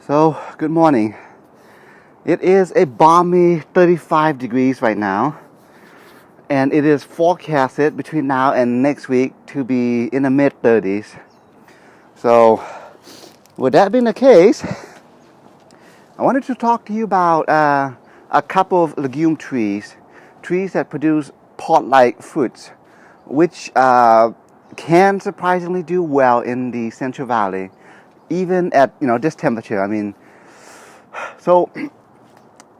So, good morning. It is a balmy 35 degrees right now, and it is forecasted between now and next week to be in the mid 30s. So, with that being the case, I wanted to talk to you about a couple of legume trees that produce pod-like fruits, which can surprisingly do well in the Central Valley, even at this temperature. So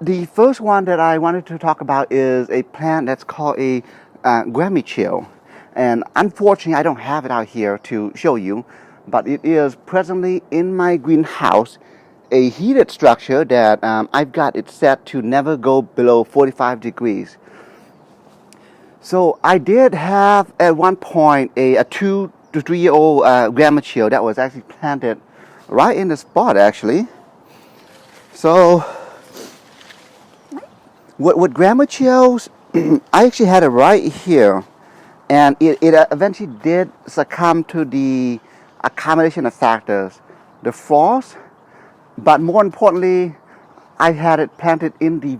the first one that I wanted to talk about is a plant that's called a Guamuchil, and unfortunately I don't have it out here to show you, but it is presently in my greenhouse, a heated structure that I've got it set to never go below 45 degrees. So I did have at one point a 2 to 3 year old Guamuchil that was actually planted right in the spot actually. So with Guamuchils, I actually had it right here, and it eventually did succumb to the accumulation of factors, the frost, but more importantly, I had it planted in the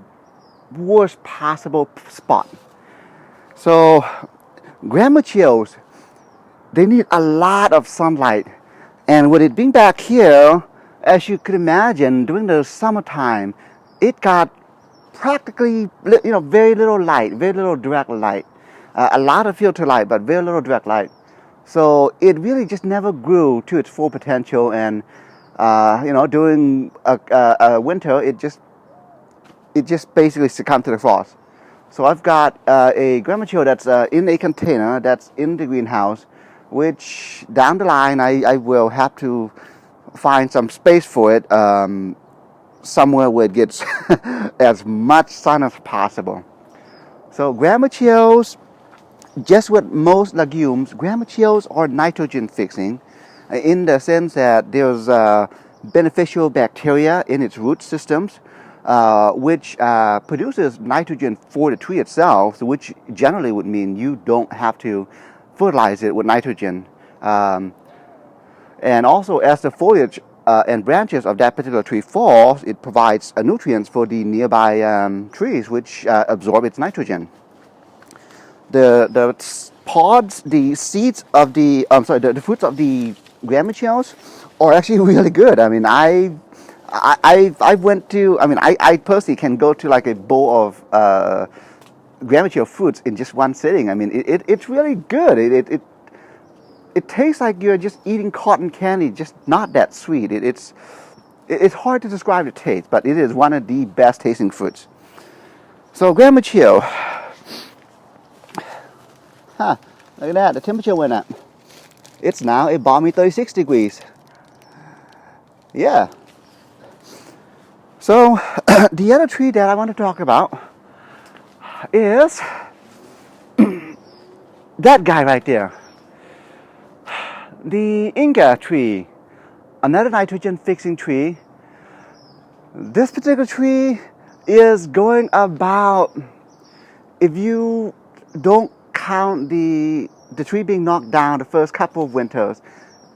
worst possible spot. So Guamuchils, they need a lot of sunlight, and with it being back here, as you could imagine, during the summertime, it got practically, very little light, very little direct light, a lot of filter light, but very little direct light. So it really just never grew to its full potential, and during a winter, it just basically succumbed to the frost. So I've got a Guamuchil that's in a container that's in the greenhouse, which down the line I will have to find some space for it somewhere where it gets as much sun as possible. So Guamuchils, just with most legumes, Guamuchils are nitrogen fixing in the sense that there's beneficial bacteria in its root systems, which produces nitrogen for the tree itself, which generally would mean you don't have to fertilize it with nitrogen. And also, as the foliage and branches of that particular tree falls, it provides nutrients for the nearby trees, which absorb its nitrogen. The pods, the seeds of the fruits of the Guamuchils are actually really good. I personally can go to like a bowl of Guamuchil fruits in just one sitting. It's really good. It tastes like you're just eating cotton candy, just not that sweet. It's hard to describe the taste, but it is one of the best tasting fruits. So Guamuchil, look at that, the temperature went up. It's now a balmy 36 degrees. Yeah. So the other tree that I want to talk about is that guy right there. The Inga Tree, another nitrogen fixing tree. This particular tree is going about, if you don't count the tree being knocked down the first couple of winters,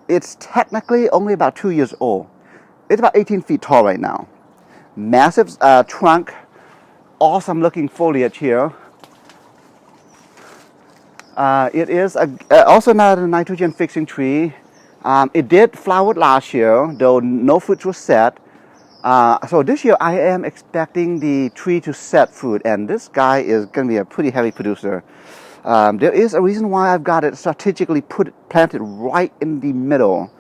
it's technically only about 2 years old. It's about 18 feet tall right now. Massive trunk, awesome looking foliage here. It is also not a nitrogen fixing tree. It did flower last year, though no fruits were set. So this year I am expecting the tree to set fruit, and this guy is going to be a pretty heavy producer. There is a reason why I've got it strategically planted right in the middle.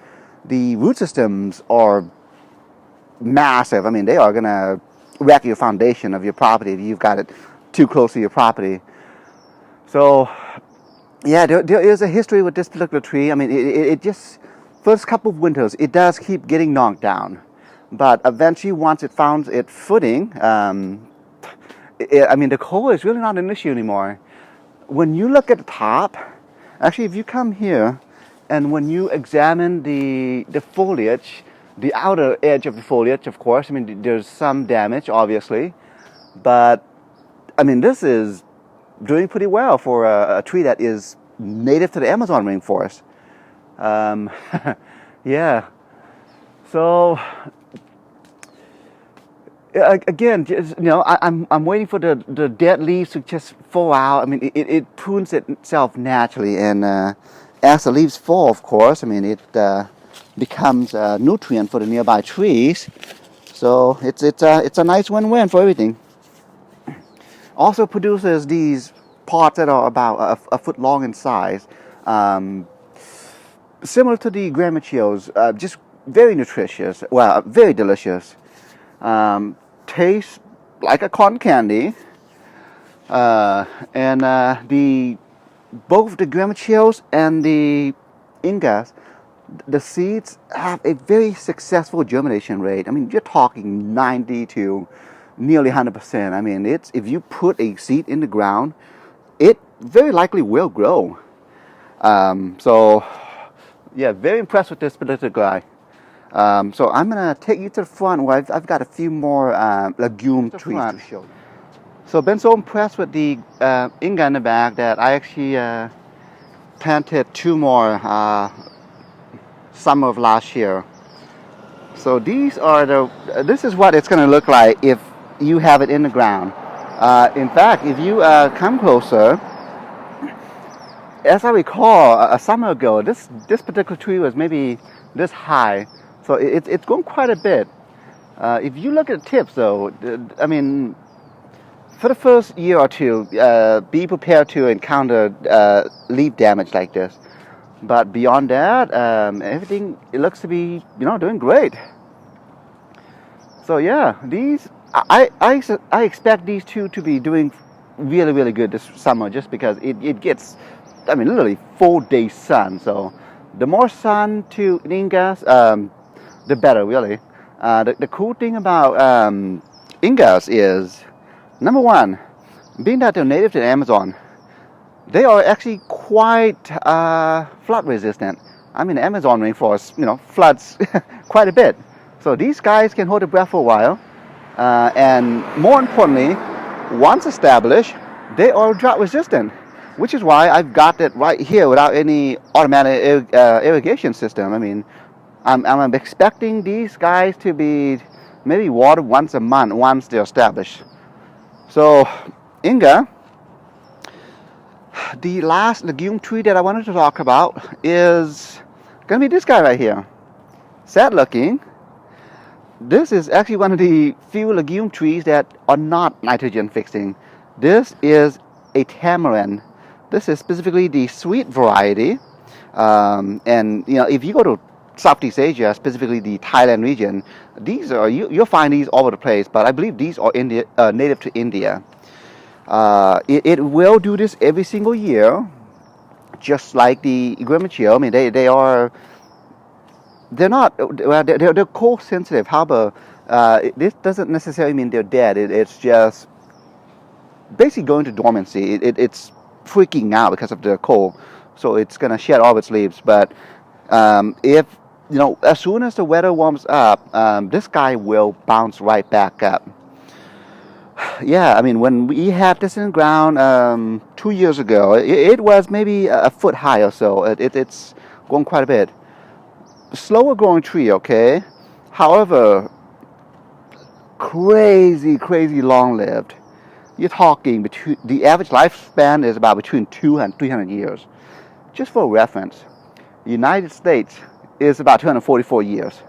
The root systems are massive. They are going to wreck your foundation of your property if you've got it too close to your property. So yeah, there is a history with this particular tree. It just, first couple of winters, it does keep getting knocked down. But eventually, once it found its footing, the cold is really not an issue anymore. When you look at the top, actually, if you come here, and when you examine the foliage, the outer edge of the foliage, of course, there's some damage, obviously. But, this is doing pretty well for a tree that is native to the Amazon rainforest. Yeah. So again, just, I'm waiting for the dead leaves to just fall out. I mean, it prunes itself naturally, and as the leaves fall, of course, I mean, it becomes a nutrient for the nearby trees. So it's a nice win-win for everything. Also produces these pods that are about a foot long in size, similar to the Guamuchils, just very nutritious, well, very delicious. Tastes like a cotton candy, and both the Guamuchils and the Ingas, the seeds have a very successful germination rate. I mean, you're talking 90 to nearly 100%. I mean, if you put a seed in the ground, it very likely will grow. So, yeah, very impressed with this particular guy. So I'm gonna take you to the front where I've got a few more legume trees to show you. So I've been so impressed with the Inga in the back that I actually planted 2 more summer of last year. So this is what it's gonna look like if you have it in the ground. In fact, if you come closer, as I recall, a summer ago, this particular tree was maybe this high. So it's grown quite a bit. If you look at the tips, though, I mean, for the first year or two, be prepared to encounter leaf damage like this. But beyond that, everything it looks to be, doing great. So yeah, these I expect these two to be doing really, really good this summer, just because it gets, I mean, literally 4 days sun. So the more sun to Ingas, the better, really. The cool thing about Ingas is, number one, being that they're native to the Amazon, they are actually quite flood resistant. I mean, the Amazon rainforest, floods quite a bit. So these guys can hold their breath for a while. And more importantly, once established, they are drought resistant, which is why I've got it right here without any automatic irrigation system. I mean, I'm expecting these guys to be maybe watered once a month once they're established. So, Inga, the last legume tree that I wanted to talk about is going to be this guy right here. Sad looking. This is actually one of the few legume trees that are not nitrogen fixing. This is a tamarind. This is specifically the sweet variety. And if you go to Southeast Asia, specifically the Thailand region, these are you'll find these all over the place. But I believe these are native to India. It will do this every single year, just like the Guamuchil. I mean, they're cold sensitive. However, this doesn't necessarily mean they're dead. It's just basically going to dormancy. It's freaking out because of the cold, so it's gonna shed all its leaves. But if as soon as the weather warms up, this guy will bounce right back up. Yeah, I mean, when we had this in the ground 2 years ago, it was maybe a foot high or so. It's grown quite a bit. Slower growing tree, okay? However, crazy long lived. You're talking the average lifespan is about between 200 and 300 years. Just for reference, the United States is about 244 years.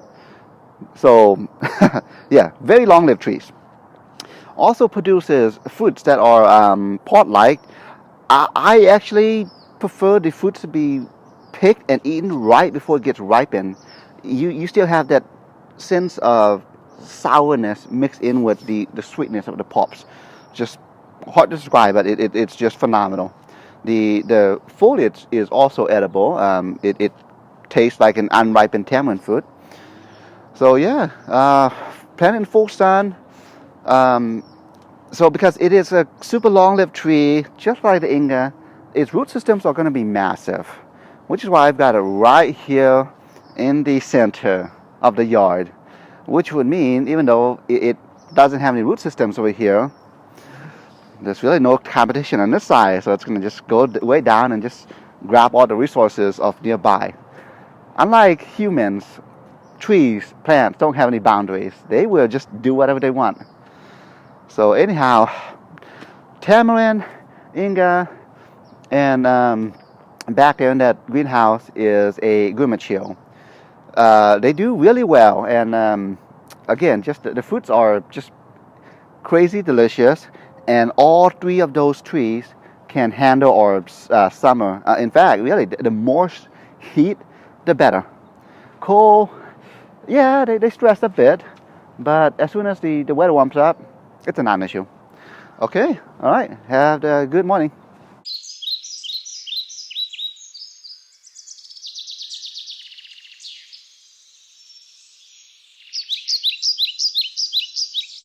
So, yeah, very long lived trees. Also produces fruits that are pod-like. I actually prefer the fruits to be picked and eaten right before it gets ripened. You still have that sense of sourness mixed in with the sweetness of the pops. Just hard to describe, but it's just phenomenal. The foliage is also edible. It tastes like an unripened tamarind fruit. So yeah, planted in full sun. So because it is a super long-lived tree, just like the Inga, its root systems are going to be massive, which is why I've got it right here in the center of the yard, which would mean, even though it doesn't have any root systems over here, there's really no competition on this side, so it's going to just go way down and just grab all the resources of nearby. Unlike humans, trees, plants don't have any boundaries. They will just do whatever they want. So anyhow, Tamarind, Inga, and back there in that greenhouse is a Guamuchil. They do really well, and again, just the fruits are just crazy delicious, and all three of those trees can handle our summer. In fact, really, the more heat, the better. Cold, yeah, they stress a bit, but as soon as the weather warms up, it's a non-issue. Okay, all right, have a good morning.